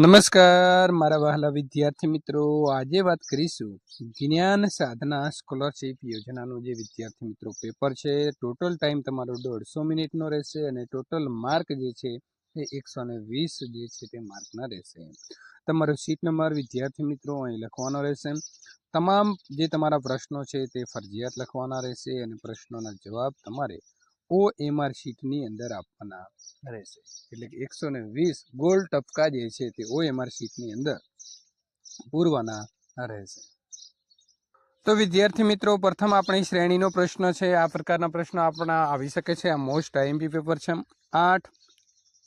નમસ્કાર મારા વહાલા વિદ્યાર્થી મિત્રો, આજે વાત કરીશું જ્ઞાન સાધના સ્કોલરશિપ યોજનાનું જે વિદ્યાર્થી મિત્રો પેપર છે. ટોટલ ટાઈમ તમારો 150 મિનિટનો રહેશે અને ટોટલ માર્ક જે છે એ 120 જે છે તે માર્કના રહેશે. તમારો સીટ નંબર વિદ્યાર્થી મિત્રો અહીં લખવાનો રહેશે. તમામ જે તમારા પ્રશ્નો છે તે ફરજિયાત લખવાના રહેશે અને પ્રશ્નોના જવાબ તમારે OMR શીટની અંદર આપવાના રહેશે. એટલે કે 120 ગોલ ટપકા જે છે તે OMR શીટની અંદર પૂરવાના રહેશે. તો વિદ્યાર્થી મિત્રો, પ્રથમ આપણી શ્રેણીનો પ્રશ્ન છે. આ પ્રકારના પ્રશ્નો આપણા આવી શકે છે. આ મોસ્ટ IMP પેપર છે. 8,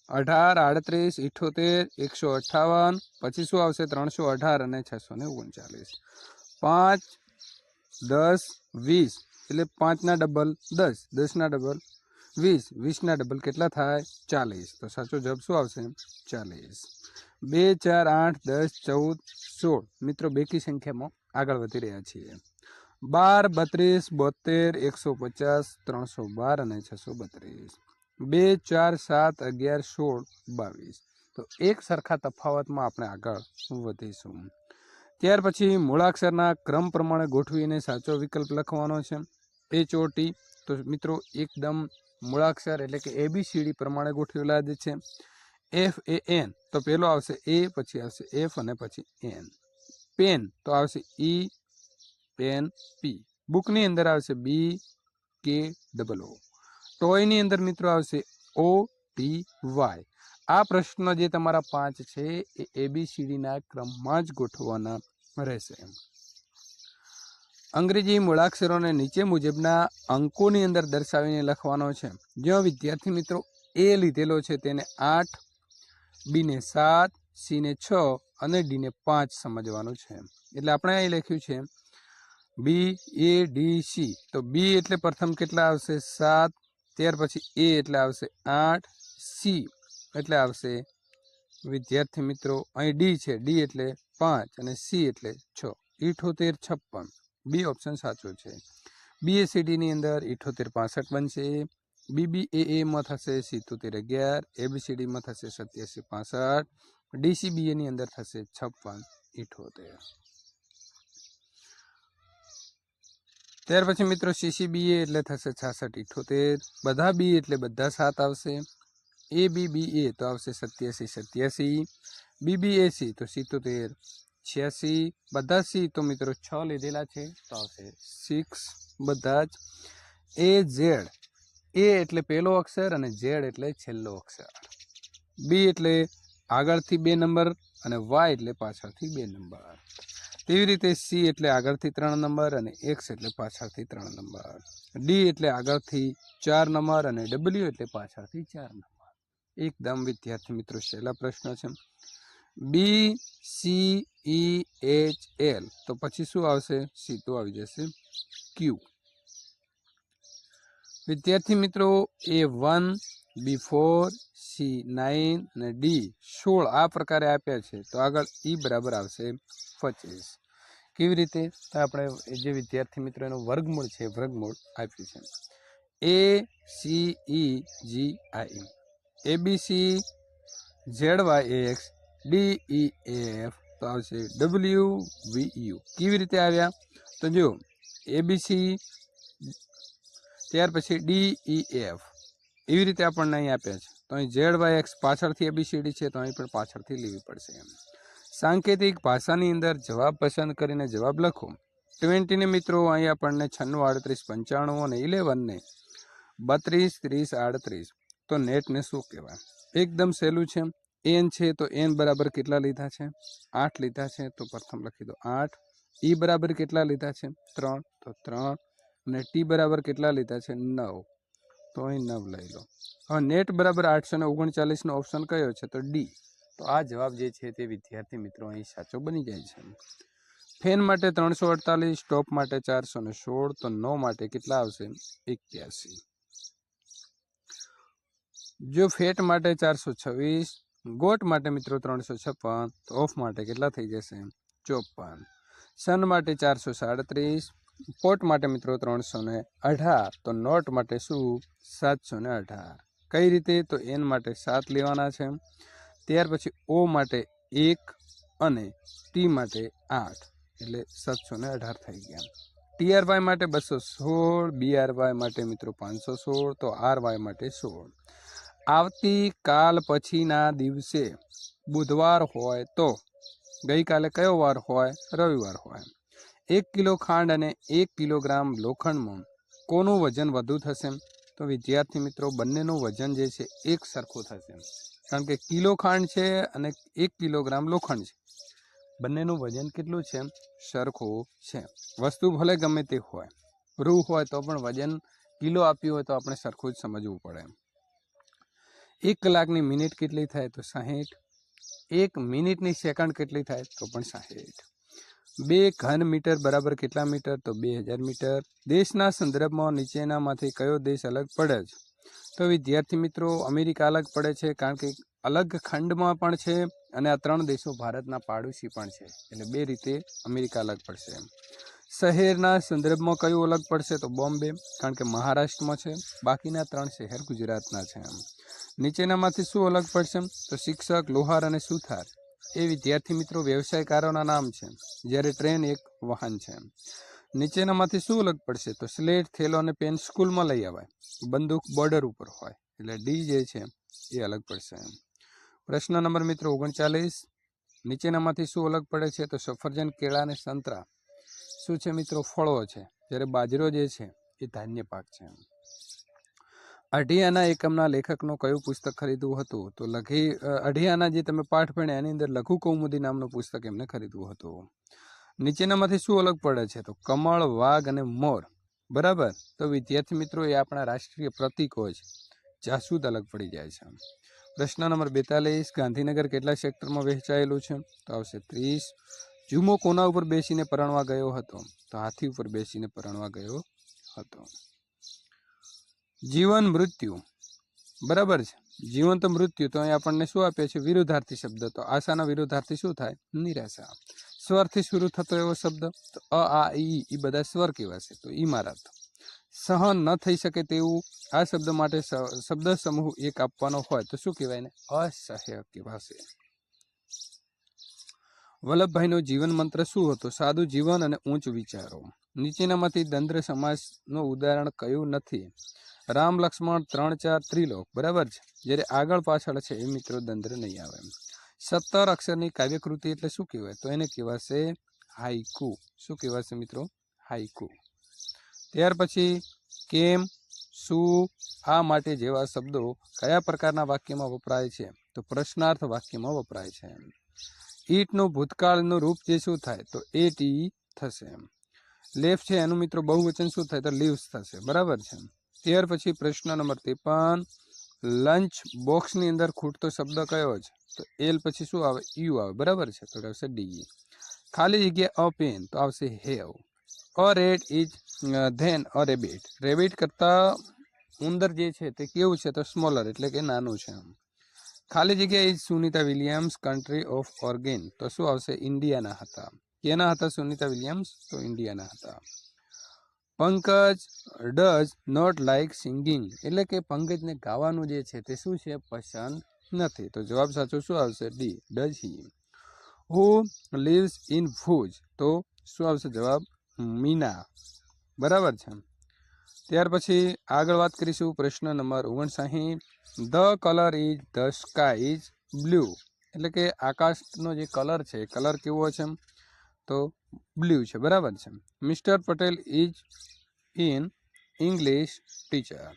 18, 38, 78, 158, પછી શું આવશે 318 અને 639. 5, 10, 20 એટલે 5 ના ડબલ 10, 10 ના ડબલ 20, 20 ના ડબલ કેટલા થાય 40. તો સાચો જવાબ શું આવશે 40. 2, 4, 8, 10, 14, 16 મિત્રો બેકી સંખ્યામાં આગળ વધી રહ્યા છીએ. 12, 32, 72, 150, 312 અને 632. 2, 4, 7, 11, 16, 22. તો એક સરખા તફાવતમાં આપણે આગળ વધીશું. ત્યાર પછી મૂળાક્ષરના ક્રમ પ્રમાણે ગોઠવીને સાચો વિકલ્પ લખવાનો છે. HOT તો મિત્રો એકદમ મૂળાક્ષર એટલે કે ABCD પ્રમાણે ગોઠવેલા જ છે. FAN તો પેલો આવશે A, પછી આવશે F અને પછી N. પેન તો આવશે E, પેન P. બુકની અંદર આવશે BKOO. ટોયની અંદર મિત્રો આવશે OTY. આ પ્રશ્ન જે તમારા 5 છે એ ABCD ના ક્રમમાં જ ગોઠવવાના રહેશે. અંગ્રેજી મૂળાક્ષરોને નીચે મુજબના અંકોની અંદર દર્શાવીને લખવાનો છે. જો વિદ્યાર્થી મિત્રો A લીધેલો છે તેને 8, B ને 7, C ને 6 અને D ને 5 સમજવાનું છે. એટલે આપણે અહીં લખ્યું છે BADC. તો B એટલે પ્રથમ કેટલા આવશે 7, ત્યાર પછી A એટલે આવશે 8, C એટલે આવશે વિદ્યાર્થી મિત્રો અહીં D છે, D એટલે 5 અને C એટલે 6. 78, 56. બી ઓપ્શન સાચો છે. BACD ની અંદર 78, 65 બનશે. BBAA માં થશે 77, 11. ABCD માં થશે 87, 65. DCBA ની અંદર થશે 56, 78. ત્યાર પછી મિત્રો CCBA એટલે થશે 66, 78. બધા B એટલે બધા 7 આવશે. ABBA તો આવશે 87, 87. BBAC તો 77, 86. બધા C તો મિત્રો 6 લીધેલા છે તો આવશે 6 બધા જ. AZ A એટલે પહેલો અક્ષર અને Z એટલે છેલ્લો અક્ષર. B એટલે આગળથી 2 નંબર અને Y એટલે પાછળથી 2 નંબર. તેવી રીતે C એટલે આગળથી 3 નંબર અને X એટલે પાછળથી 3 નંબર. D એટલે આગળથી 4 નંબર અને W એટલે પાછળથી 4 નંબર. એકદમ વિદ્યાર્થી મિત્રો સહેલા પ્રશ્ન છે. BCEHL તો પછી શું આવશે સીધું આવી જશે Q. વિદ્યાર્થી મિત્રો A1, B4, C9 અને D16 આ પ્રકારે આપ્યા છે તો આગળ E બરાબર આવશે 25. કેવી રીતે તો આપણે જે વિદ્યાર્થી મિત્રો એનું વર્ગમૂળ છે વર્ગમૂળ આપ્યું છે. ACEGI ABC ZYAX DEAF તો આવશે WVU. કેવી રીતે આવ્યા તો જો ABC ત્યાર પછી DEF એવી રીતે આપણને અહીં આપ્યા છે. તો અહીં ZYX પાછળથી ABCD છે તો અહીં પણ પાછળથી લેવી પડશે. સાંકેતિક ભાષાની અંદર જવાબ પસંદ કરીને જવાબ લખો. 20 ને મિત્રો અહીં આપણને 96, 38, 95 અને 11 ને 32, 30, 38. તો નેટને શું કહેવાય? એકદમ સહેલું છે. N છે તો N બરાબર કેટલા લીધા છે 8 લીધા છે તો પ્રથમ લખી દો 8. E બરાબર કેટલા લીધા છે 3 તો 3 અને T બરાબર કેટલા લીધા છે 9 તો અહીં 9 લઈ લો. હવે નેટ બરાબર 839 નો ઓપ્શન કયો છે તો D. તો આ જવાબ જે છે તે વિદ્યાર્થી મિત્રો અહીં સાચો બની જાય છે. ફેન માટે 348, ટોપ માટે 416 તો નો માટે કેટલા આવશે 81. જો ફેટ માટે 426, ગોટ માટે મિત્રો 356 તો ઓફ માટે કેટલા થઈ જશે 54. સન માટે 437, પોટ માટે મિત્રો 318 તો નોટ માટે શું 718. કઈ રીતે તો N માટે 7 લેવાના છે. ત્યાર પછી O માટે 1 અને ટી માટે 8 એટલે 718 થઈ ગયા. TRY માટે 216, BRY માટે મિત્રો 516, તો RY માટે 16. આવતીકાલ પછીના દિવસે બુધવાર હોય તો ગઈકાલે કયો વાર હોય? રવિવાર હોય. 1 કિલો ખાંડ અને 1 કિલોગ્રામ લોખંડમાં કોનું વજન વધુ થશે? તો વિદ્યાર્થી મિત્રો બંનેનું વજન જે છે એક સરખું થશે, કારણ કે કિલો ખાંડ છે અને 1 કિલોગ્રામ લોખંડ છે. બંનેનું વજન કેટલું છે? સરખું છે. વસ્તુ ભલે ગમે તે હોય, રૂ હોય તો પણ વજન કિલો આપ્યું હોય તો આપણે સરખું જ સમજવું પડે. 1 કલાકની મિનિટ કેટલી થાય? તો 60. 1 મિનિટની સેકન્ડ કેટલી થાય? તો પણ 60. 2 ઘન મીટર બરાબર કેટલા મીટર? તો 2000 મીટર. દેશના સંદર્ભમાં નીચેનામાંથી કયો દેશ અલગ પડે છે? તો વિદ્યાર્થી મિત્રો અમેરિકા અલગ પડે છે, કારણ કે અલગ ખંડમાં પણ છે અને આ 3 દેશો ભારતના પાડોશી પણ છે, એટલે 2 રીતે અમેરિકા અલગ પડશે. શહેરના સંદર્ભમાં કયું અલગ પડશે? તો બોમ્બે, કારણ કે મહારાષ્ટ્રમાં છે. બાકીના 3 શહેર ગુજરાતના છે. નીચેનામાંથી શું અલગ પડશે? તો શિક્ષક, લોહાર અને સુથાર એ વિદ્યાર્થી મિત્રો વ્યવસાયકારોના નામ છે, જ્યારે ટ્રેન એક વાહન છે. નીચેનામાંથી શું અલગ પડશે? તો સ્લેટ, થેલો અને પેન સ્કૂલમાં લઈ આવાય. બંદૂક બોર્ડર ઉપર હોય, એટલે ડી જે છે એ અલગ પડશે. પ્રશ્ન નંબર મિત્રો 39, નીચેનામાંથી શું અલગ પડે છે? તો સફરજન, કેળા અને સંતરા શું છે મિત્રો? ફળો છે, જ્યારે બાજરો જે છે એ ધાન્ય પાક છે. અઢિયાના એકમના લેખકનું કયું પુસ્તક ખરીદવું હતું? તો અઢિયાના જે તમે પાઠ ભણ્યા એની અંદર લઘુ કૌમુદી નામનું પુસ્તક એમને ખરીદવું હતું. નીચેનામાંથી શું અલગ પડે છે? તો કમળ, વાઘ અને મોર. બરાબર. તો વિદ્યાર્થી મિત્રો એ આપણા રાષ્ટ્રીય પ્રતીકો છે. જાસૂદ અલગ પડી જાય છે. પ્રશ્ન નંબર 42, ગાંધીનગર કેટલા સેક્ટરમાં વહેંચાયેલું છે? તો આવશે 30. જુમો કોના ઉપર બેસીને પરણવા ગયો હતો? તો હાથી ઉપર બેસીને પરણવા ગયો હતો. જીવન મૃત્યુ. બરાબર છે. જીવન તો મૃત્યુ, તો અહીં આપણને શું આપે છે? વિરુદ્ધાર્થી શબ્દ. તો આશાના વિરુદ્ધાર્થી શું થાય? નિરાશા. સ્વરથી શરૂ થતો એવો શબ્દ તો આ ઈ બધા સ્વર કહેવાશે, તો ઈમારત. સહન ન થઈ શકે તેવું આ શબ્દ માટે શબ્દ સમૂહ એક આપવાનો હોય તો શું કહેવાય ને? અસહ્ય કહેવાશે. વલ્લભભાઈનો જીવન મંત્ર શું હતો? સાદું જીવન અને ઉચ્ચ વિચારો. નીચેનામાંથી દ્વંદ્વ સમાસનું ઉદાહરણ કયું નથી? રામ, લક્ષ્મણ, 3, 4, ત્રિલોક. બરાબર છે. જ્યારે આગળ પાછળ છે એ મિત્રો દ્વંદ્વ નહીં આવે. 17 અક્ષરની કાવ્યકૃતિ એટલે શું કહેવાય? તો એને કહેવાશે હાઈકુ. શું કહેવાશે મિત્રો? હાઈકુ. ત્યાર પછી કેમ, શું, આ માટે જેવા શબ્દો કયા પ્રકારના વાક્યમાં વપરાય છે? તો પ્રશ્નાર્થ વાક્યમાં વપરાય છે. ઈટનું ભૂતકાળનું રૂપ જે શું થાય? તો એટ ઈ થશે. લેફ છે એનું મિત્રો બહુવચન શું થાય? તો લીવ્સ થશે. બરાબર છે. ત્યાર પછી પ્રશ્ન નંબર 53, લંચ બોક્સની અંદર ખૂટતો શબ્દ કયો છે? તો એલ પછી શું આવે? યુ આવે. બરાબર છે. તો આવશે ડી. ખાલી જગ્યા અ પેન, તો આવશે have. A rat is then a rabbit. Rabbit કરતા ઉંદર જે છે તે કેવું છે? તો સ્મોલર, એટલે કે નાનું છે. ખાલી જગ્યા is Sunita Williams country of organ, તો શું આવશે? ઇન્ડિયાના હતા. કેના હતા સુનિતા વિલિયમ્સ? તો ઇન્ડિયાના હતા. Pankaj does not like singing, એટલે કે પંકજને ગાવાનું જે છે તે શું છે? પસંદ નથી. તો જવાબ સાચો શું આવશે? D, does he. Who lives in Bhuj, તો શું આવશે જવાબ? મીના. બરાબર છે. ત્યાર પછી આગળ વાત કરીશું પ્રશ્ન number 59, the colour is the sky is blue, એટલે કે આકાશનો જે કલર છે એ કલર કેવો છે? તો બ્લુ છે. બરાબર છે. Mister Patel is in English teacher.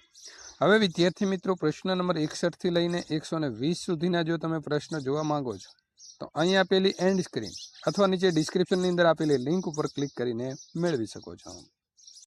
હવે વિદ્યાર્થી મિત્રો પ્રશ્ન નંબર 61 થી લઈને 120 સુધીના જો તમે પ્રશ્ન જોવા માંગો છો તો અહીં આપેલી એન્ડ સ્ક્રીન અથવા નીચે ડિસ્ક્રિપ્શનની અંદર આપેલી લિંક ઉપર ક્લિક કરીને મેળવી શકો છો.